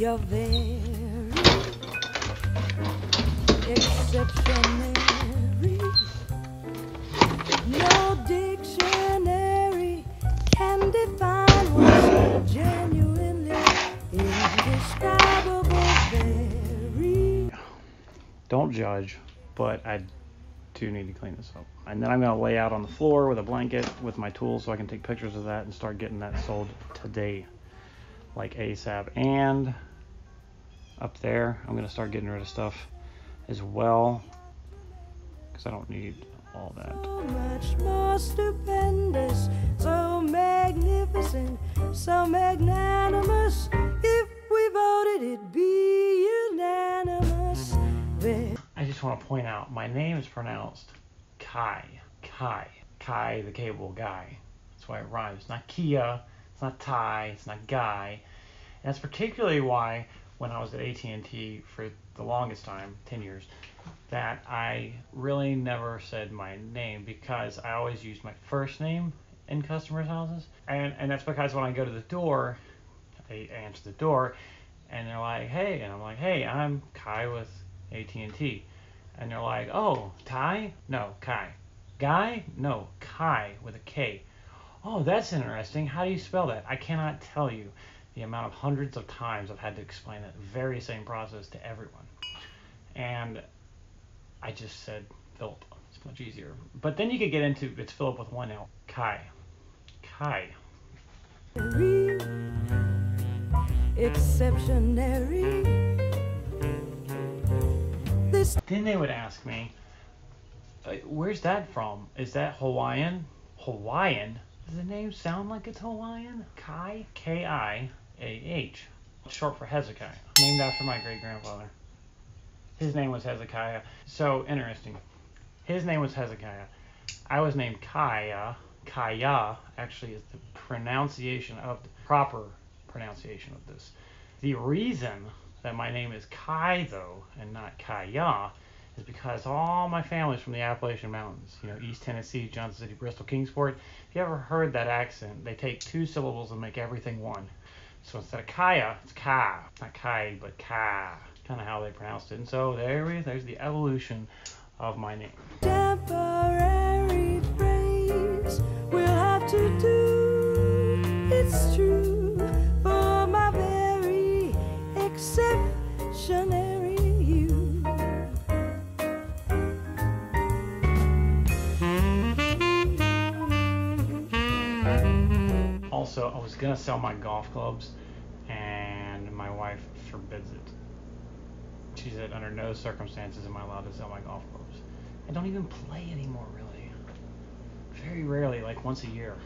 You're very exceptionary. No dictionary can define what's genuinely indescribable. Very. Don't judge, but I do need to clean this up. And then I'm going to lay out on the floor with a blanket with my tools so I can take pictures of that and start getting that sold today, like ASAP. And up there, I'm going to start getting rid of stuff as well, because I don't need all that. So much more stupendous, so magnificent, so magnanimous. If we voted, it'd be unanimous. I just want to point out, my name is pronounced Kai. Kai, the cable guy. That's why it rhymes. It's not Kia, it's not Ty, it's not Guy. And that's particularly why when I was at AT&T for the longest time, 10 years, that I really never said my name, because I always used my first name in customers' houses. And that's because when I go to the door, they answer the door, and they're like, hey, and I'm like, hey, I'm Kai with AT&T. And they're like, oh, Ty? No, Kai. Guy? No, Kai with a K. Oh, that's interesting. How do you spell that? I cannot tell you the amount of hundreds of times I've had to explain that very same process to everyone. And I just said Philip. It's much easier. But then you could get into, it's Philip with one L. Kai. Kai. Exceptionary. Then they would ask me, where's that from? Is that Hawaiian? Hawaiian? Does the name sound like it's Hawaiian? Kai, K-I-A-H. Short for Hezekiah. Named after my great-grandfather. His name was Hezekiah. So interesting. His name was Hezekiah. I was named Kaya. Kaya actually is the pronunciation of the proper pronunciation of this. The reason that my name is Kai, though, and not Kaya, is because all my family's from the Appalachian Mountains. You know, East Tennessee, Johnson City, Bristol, Kingsport. If you ever heard that accent, they take two syllables and make everything one. So instead of Kaya, it's Ka. Not Kai, but Ka. Kind of how they pronounced it. And so there's the evolution of my name. Temporary phrase we'll have to do. It's true for my very exceptionary you. Also, I was gonna sell my golf clubs, and my wife forbids it. She said under no circumstances am I allowed to sell my golf clubs. I don't even play anymore, really. Very rarely, like once a year.